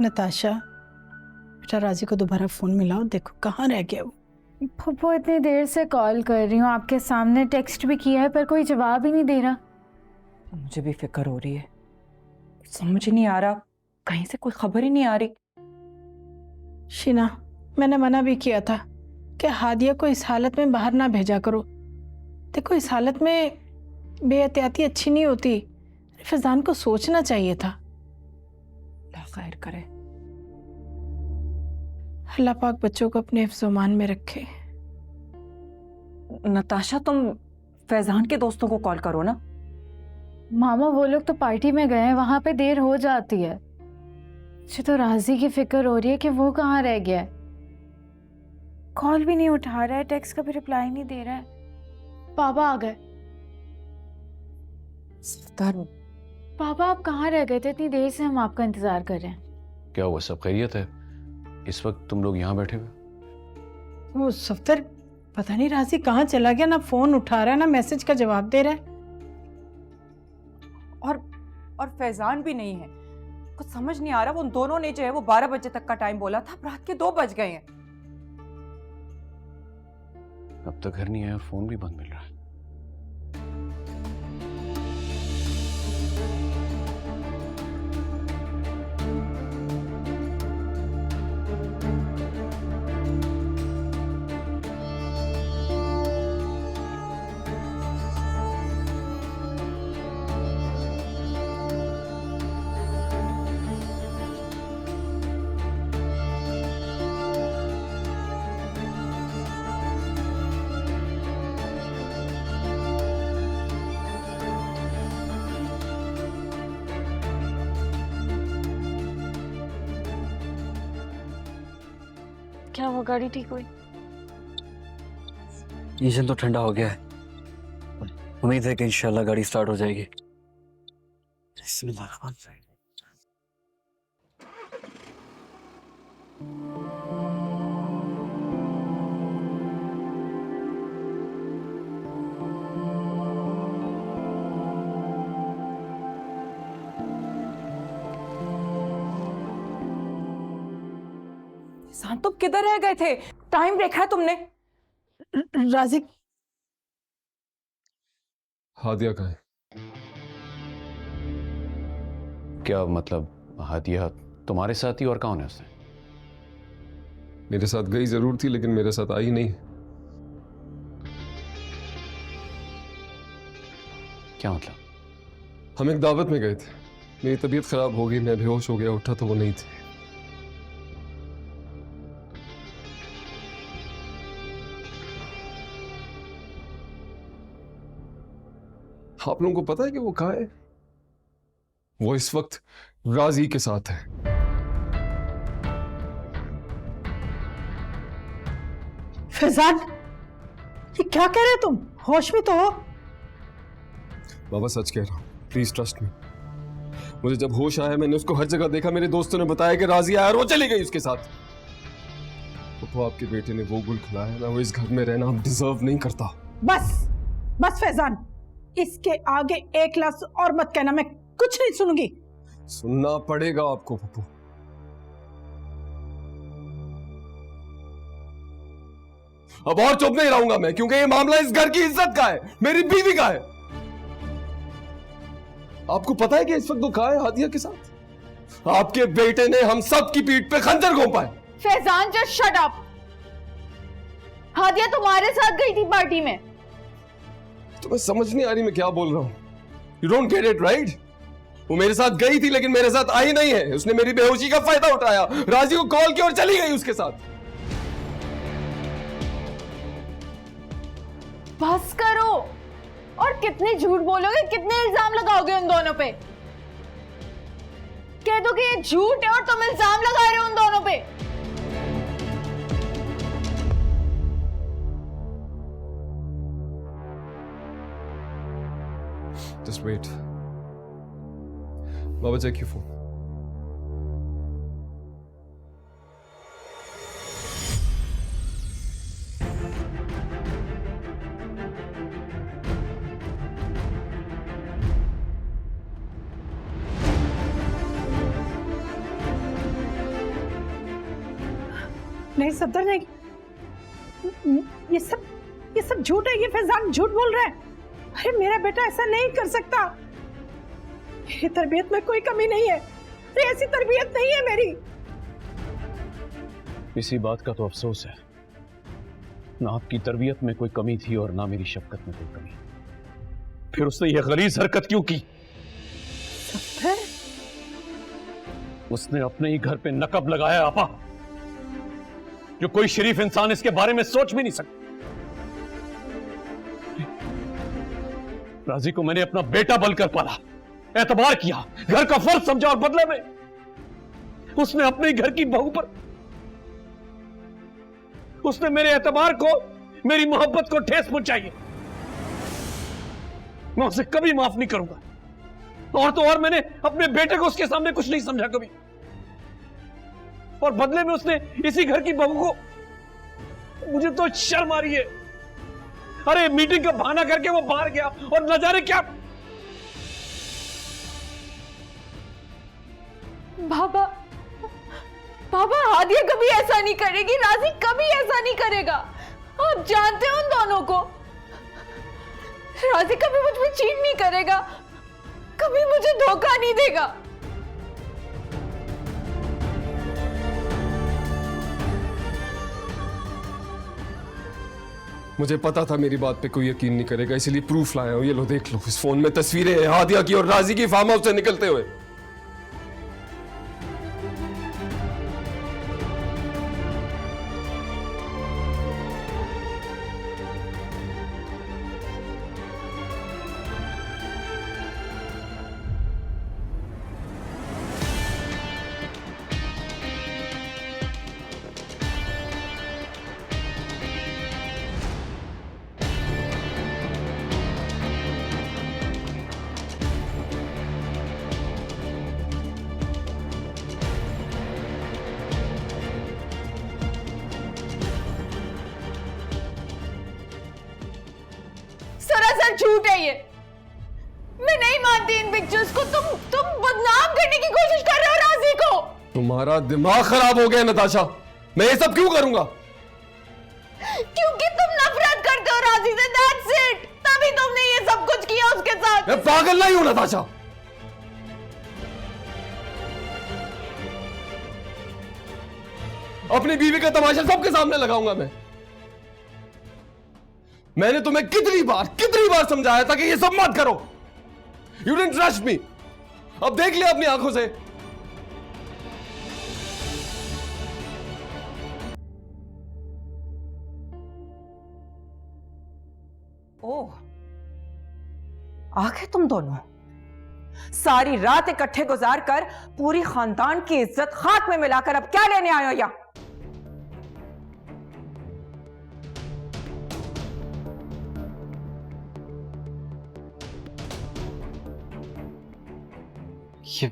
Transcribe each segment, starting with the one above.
नताशा, बेटा राजी को दोबारा फ़ोन मिलाओ, देखो कहाँ रह गया वो। फूफो इतनी देर से कॉल कर रही हूँ, आपके सामने टेक्स्ट भी किया है पर कोई जवाब ही नहीं दे रहा। मुझे भी फिक्र हो रही है, समझ ही नहीं आ रहा, कहीं से कोई खबर ही नहीं आ रही। शीना, मैंने मना भी किया था कि हादिया को इस हालत में बाहर ना भेजा करो। देखो इस हालत में बेहतियाती अच्छी नहीं होती, फैजान को सोचना चाहिए था। अल्लाह खैर करे। अल्लाह पाक बच्चों को अपने हिफ्ज़-ओ-मान में रखे। नताशा, तुम फैजान के दोस्तों को कॉल करो ना। मामा वो लोग तो पार्टी में गए हैं, वहां पे देर हो जाती है। मुझे तो राजी की फिक्र हो रही है कि वो कहाँ रह गया है। कॉल भी नहीं उठा रहा है, टेक्स्ट का भी रिप्लाई नहीं दे रहा है। पापा आ गए। सफ्तार, पापा आप कहाँ रह गए थे? इतनी देर से हम आपका इंतजार कर रहे हैं। क्या हुआ, सब खैरियत है? इस वक्त तुम लोग यहाँ बैठे हुए? वो सफ्तर पता नहीं राजी कहाँ चला गया, ना फ़ोन उठा रहा है ना मैसेज का जवाब दे रहा है। और फैजान भी नहीं है। कुछ समझ नहीं आ रहा, वो उन दोनों ने जो है वो 12 बजे तक का टाइम बोला था, अब रात के 2 बज गए हैं। अब तक घर नहीं आया, फोन भी बंद मिल रहा है। क्या हुआ, गाड़ी ठीक हुई? इंजन तो ठंडा हो गया है, उम्मीद है कि इंशाल्लाह गाड़ी स्टार्ट हो जाएगी। बिस्मिल्लाह। फैजान, तुम किधर रह गए थे? टाइम देखा है तुमने? राजी हादिया कहाँ है? क्या मतलब, हादिया तुम्हारे साथ ही और कौन है उसने? मेरे साथ गई जरूर थी लेकिन मेरे साथ आई नहीं। क्या मतलब? हम एक दावत में गए थे, मेरी तबीयत खराब हो गई, मैं बेहोश हो गया, उठा तो वो नहीं थी। आप लोगों को पता है कि वो कहाँ है? वो इस वक्त राजी के साथ है। फैजान, ये क्या कह रहे हो तुम? होश में तो हो। बाबा सच कह रहा हूँ, प्लीज ट्रस्ट मी। मुझे जब होश आया मैंने उसको हर जगह देखा, मेरे दोस्तों ने बताया कि राजी आया और वो चली गई उसके साथ। तो आपके बेटे ने वो गुल खिलाया ना, वो इस घर में रहना हम डिजर्व नहीं करता। बस बस फैजान, इसके आगे एक लफ्ज और मत कहना, मैं कुछ नहीं सुनूंगी। सुनना पड़ेगा आपको पप्पू। अब और चुप नहीं रहूंगा मैं, क्योंकि ये मामला इस घर की इज्जत का है, मेरी बीवी का है। आपको पता है कि इस वक्त वो कहाँ है हादिया के साथ? आपके बेटे ने हम सब की पीठ पे खंजर घोंपा है। Faizan just shut up. Hadiya तुम्हारे साथ गई थी पार्टी में। तुम्हें समझ नहीं आ रही मैं क्या बोल रहा हूं? You don't get it right? वो मेरे साथ गई थी लेकिन मेरे साथ आई नहीं है। उसने मेरी बेहोशी का फायदा उठाया, राजी को कॉल किया और चली गई उसके साथ। बस करो। और कितने झूठ बोलोगे, कितने इल्जाम लगाओगे उन दोनों पे? कह दो कि ये झूठ है और तुम इल्जाम लगा रहे हो उन दोनों पे। Just wait. Baba, check your phone. नहीं सत्तर नहीं, ये सब झूठ है। ये फैजान झूठ बोल रहा है। अरे मेरा बेटा ऐसा नहीं कर सकता। मेरी तरबियत में कोई कमी नहीं है। अरे ऐसी तरबियत नहीं है मेरी। इसी बात का तो अफसोस है, ना आपकी तरबियत में कोई कमी थी और ना मेरी शफकत में कोई कमी। फिर उसने यह गलीज हरकत क्यों की? सत्तर, उसने अपने ही घर पे नकब लगाया आपा, जो कोई शरीफ इंसान इसके बारे में सोच भी नहीं सकता। राजी को मैंने अपना बेटा बनकर पाला, एतबार किया, घर का फर्ज समझा, और बदले में उसने अपने ही घर की बहू पर, उसने मेरे एतबार को, मेरी मोहब्बत को ठेस पहुंचाई है। मैं उसे कभी माफ नहीं करूंगा। और तो और मैंने अपने बेटे को उसके सामने कुछ नहीं समझा कभी, और बदले में उसने इसी घर की बहू को, मुझे तो शर्म आ रही है। अरे मीटिंग का बहाना करके वो बाहर गया, और न जाने क्या। बाबा, बाबा हादिया कभी ऐसा नहीं करेगी, राजी कभी ऐसा नहीं करेगा। आप जानते हो उन दोनों को। राजी कभी मुझ में चीट नहीं करेगा, कभी मुझे धोखा नहीं देगा। मुझे पता था मेरी बात पे कोई यकीन नहीं करेगा, इसलिए प्रूफ लाया हूं। ये लो देख लो, इस फोन में तस्वीरें हैं हादिया की और राजी की फार्म हाउस से निकलते हुए। सरासर झूठ है ये। मैं नहीं मानती इन पिक्चर्स को। तुम बदनाम करने की कोशिश कर रहे हो राजी को। तुम्हारा दिमाग खराब हो गया नताशा। मैं ये सब क्यों करूंगा? क्योंकि तुम नफरत करते हो राजी से, दैट्स इट। तभी तुमने ये सब कुछ किया उसके साथ। मैं पागल नहीं हूं नताशा। अपनी बीवी का तमाशा सबके सामने लगाऊंगा मैं। मैंने तुम्हें कितनी बार समझाया था कि ये सब मत करो। You didn't trust me. अब देख लिया अपनी आंखों से। ओह, आ गए तुम दोनों। सारी रात इकट्ठे गुजार कर पूरी खानदान की इज्जत खाक में मिलाकर अब क्या लेने आए हो यहाँ? ये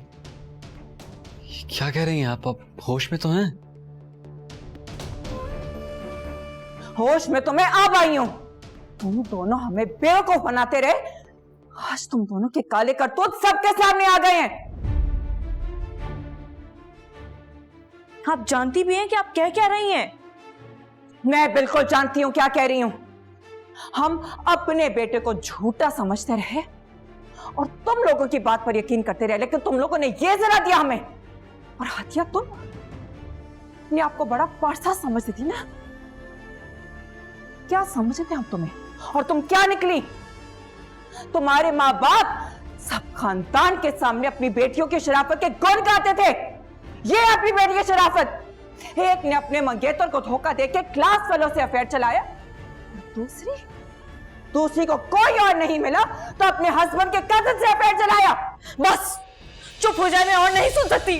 क्या कह रही हैं आप? होश में तो हैं? होश में तो मैं अब आई हूं। तुम दोनों हमें बेवकूफ बनाते रहे, आज तुम दोनों के काले करतूत सबके सामने आ गए हैं। आप जानती भी हैं कि आप कह क्या रही हैं? मैं बिल्कुल जानती हूं क्या कह रही हूं। हम अपने बेटे को झूठा समझते रहे और तुम लोगों की बात पर यकीन करते रहे, लेकिन तुम लोगों ने यह जरा दिया हमें। और हादिया, तुम अपने आपको बड़ा पारसा समझती थी ना? क्या समझते थे हम तुम्हें, और तुम क्या निकली? तुम्हारे माँ बाप सब खानदान के सामने अपनी बेटियों की शराफत के गुण गाते थे। ये अपनी बेटी की शराफत। एक ने अपने मंगेतर को धोखा देके क्लास फेलो से अफेयर चलाया, दूसरी को कोई और नहीं मिला तो अपने हस्बैंड के कजिन से अफेयर चलाया। बस चुप हो जाए, मैं और नहीं सुन सकती।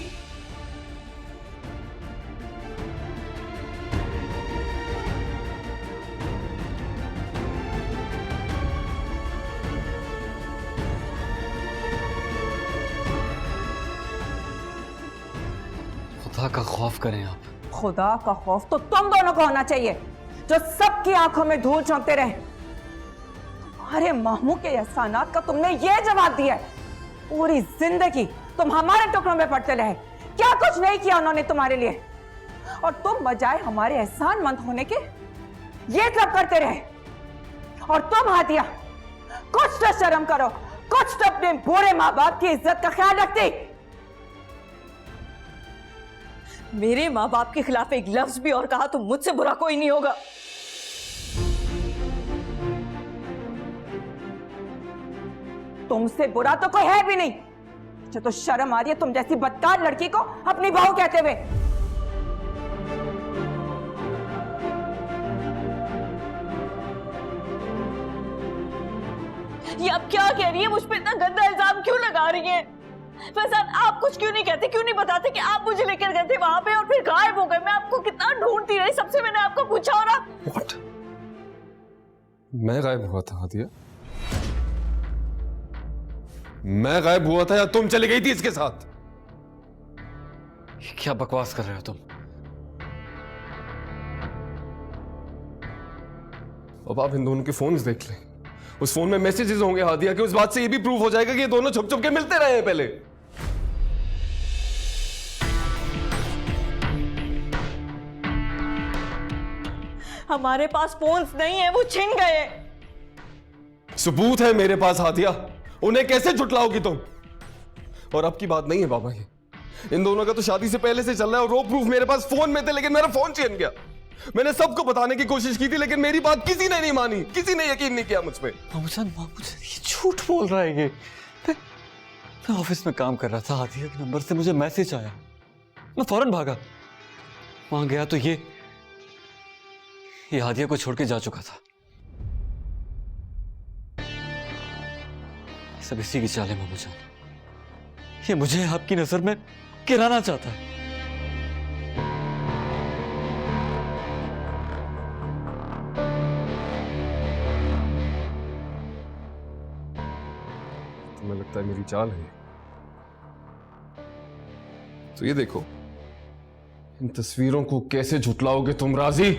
खुदा का खौफ करें आप। खुदा का खौफ तो तुम दोनों को होना चाहिए, जो सबकी आंखों में धूल झोंकते रहे। तुम्हारे मामू के एहसानात का तुमने ये जवाब दिया है। पूरी जिंदगी तुम हमारे टुकड़ों में पड़ते रहे। क्या कुछ नहीं किया उन्होंने तुम्हारे लिए? और तुम बजाय हमारे एहसानमंद होने के ये सब करते रहे। और तुम हादिया, कुछ तो शर्म करो, कुछ तो अपने बूढ़े माँ बाप की इज्जत का ख्याल रखती। मेरे माँ बाप के खिलाफ एक लफ्ज भी और कहा तो मुझसे बुरा कोई नहीं होगा। तुमसे बुरा तो कोई है भी नहीं। मुझे तो शर्म आ रही है तुम जैसी बदकार लड़की को अपनी बहू कहते हुए। ये अब क्या कह रही है? मुझ पे इतना गंदा इल्जाम क्यों लगा रही है? फैजान, आप कुछ क्यों नहीं कहते, क्यों नहीं बताते कि आप मुझे लेकर गए थे वहां पे और फिर गायब हो गए? मैं आपको कितना ढूंढती रही, सबसे मैंने आपको पूछा और आप What? मैं गायब हुआ था हादिया? मैं गायब हुआ था या तुम चली गई थी इसके साथ? ये क्या बकवास कर रहे हो तुम? अब आप इन दोनों के फोन्स देख लें। उस फोन में मैसेजेस होंगे हादिया के। उस बात से ये भी प्रूफ हो जाएगा कि ये दोनों छुप छुप के मिलते रहे हैं पहले। हमारे पास फोन्स नहीं है, वो छिन गए। सबूत है मेरे पास हादिया, उन्हें कैसे झुटलाओगी तुम? और अब की बात नहीं है बाबा, ये इन दोनों का तो शादी से पहले से चल रहा है और वो प्रूफ मेरे पास फोन में थे, लेकिन मेरा फोन छीन गया। मैंने सबको बताने की कोशिश की थी लेकिन मेरी बात किसी ने नहीं मानी, किसी ने यकीन नहीं किया मुझ पे। मामूजान ये झूठ बोल रहा है। ये मैं ऑफिस में काम कर रहा था, हादिया के नंबर से मुझे मैसेज आया, मैं फौरन भागा। वहां गया तो ये हादिया को छोड़ के जा चुका था। सब इसी की चाल है मामूजान। ये मुझे आपकी नजर में गिराना चाहता है। तुम्हें लगता है मेरी चाल है? तो ये देखो, इन तस्वीरों को कैसे झुटलाओगे तुम राजी?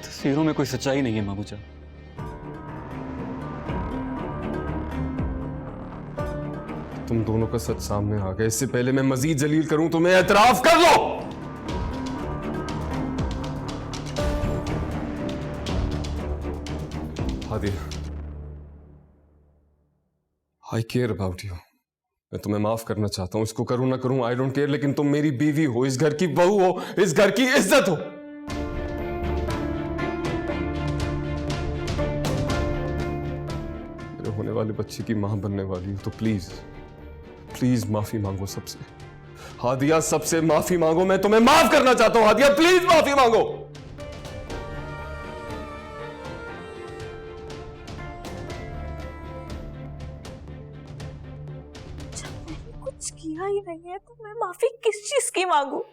तस्वीरों में कोई सच्चाई नहीं है मामूजान। तुम दोनों का सच सामने आ गया। इससे पहले मैं मजीद जलील करूं तुम्हें एतराफ कर लो। हादिया, आई केयर अबाउट यू। मैं तुम्हें माफ करना चाहता हूं, इसको करूं ना करूं आई डोंट केयर, लेकिन तुम मेरी बीवी हो, इस घर की बहू हो, इस घर की इज्जत हो। मेरे होने वाले बच्चे की मां बनने वाली हो तो प्लीज प्लीज माफी मांगो सबसे। हादिया, सबसे माफी मांगो। मैं तुम्हें माफ करना चाहता हूं हादिया, प्लीज माफी मांगो। कुछ किया ही नहीं है तो मैं माफी किस चीज की मांगू?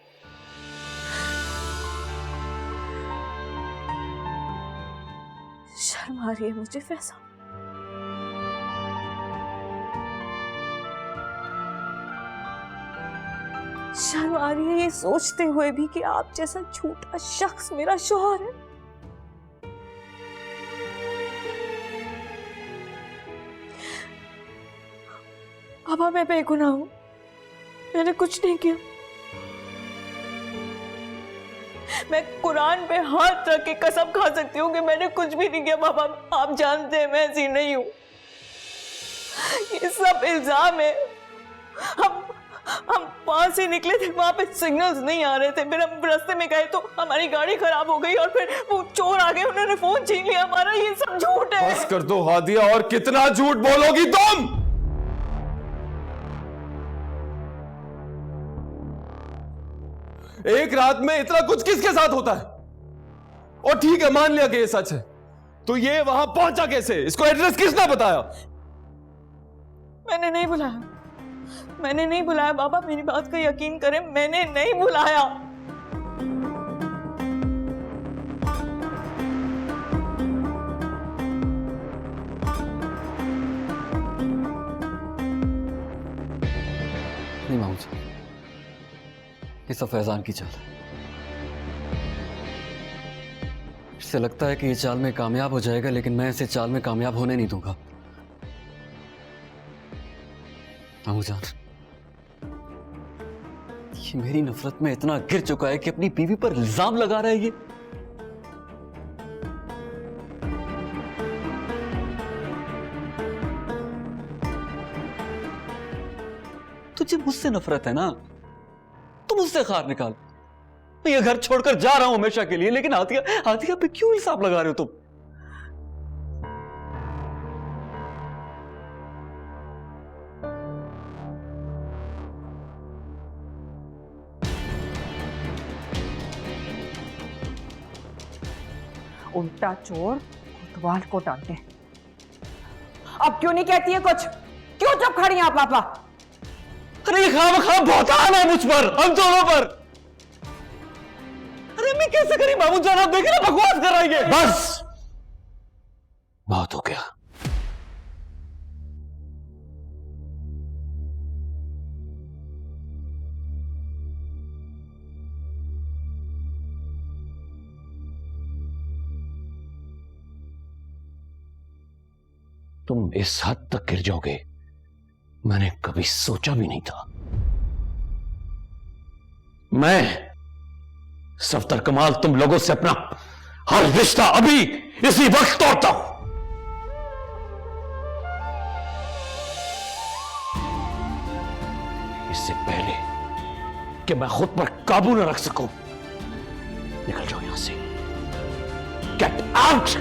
शर्म आ रही है मुझे फैजान। शर्म आ रही है ये सोचते हुए भी कि आप जैसा झूठा शख्स मेरा शौहर है। बाबा, मैं बेगुनाह हूं, मैंने कुछ नहीं किया। मैं कुरान पे हाथ रख के कसम खा सकती हूँ कि मैंने कुछ भी नहीं किया। बाबा, आप जानते हैं मैं ऐसी नहीं हूं। ये सब इल्जाम है। हम वहां से निकले थे, वहां पे सिग्नल्स नहीं आ रहे थे, फिर हम रास्ते में गए तो हमारी गाड़ी खराब हो गई और फिर वो चोर आ गए, उन्होंने फोन छीन लिया हमारा। ये सब झूठ है। बस कर दो हादिया, और कितना झूठ बोलोगी तुम? एक रात में इतना कुछ किसके साथ होता है? और ठीक है, मान लिया कि ये सच है, तो ये वहां पहुंचा कैसे? इसको एड्रेस किसने बताया? मैंने नहीं बुलाया, मैंने नहीं बुलाया बाबा, मेरी बात का यकीन करें, मैंने नहीं बुलाया। नहीं मामूजान, ये सब फैजान की चाल है। इससे लगता है कि ये चाल में कामयाब हो जाएगा, लेकिन मैं इसे चाल में कामयाब होने नहीं दूंगा। मामू जान, ये मेरी नफरत में इतना गिर चुका है कि अपनी बीवी पर इल्जाम लगा रहा है ये। तुझे मुझसे नफरत है ना, तो मुझसे खार निकाल। मैं ये घर छोड़कर जा रहा हूं हमेशा के लिए, लेकिन आतिया आतिया पे क्यों इल्जाम लगा रहे हो तुम? उल्टा चोर कोतवाल को डांटे। अब क्यों नहीं कहती है कुछ? क्यों चुप खड़ी हैं आप पापा? अरे ये खामखा बहुतान है मुझ पर, हम दोनों पर। अरे मैं कैसे करी मामू जान, आप देखे ना बकवास कर रहा है ये। बस बहुत हो गया। तुम इस हद तक गिर जाओगे मैंने कभी सोचा भी नहीं था। मैं सफ्तर कमाल तुम लोगों से अपना हर रिश्ता अभी इसी वक्त तोड़ता हूं। इससे पहले कि मैं खुद पर काबू न रख सकूं, निकल जाओ यहां से। Get out.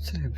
चलिए।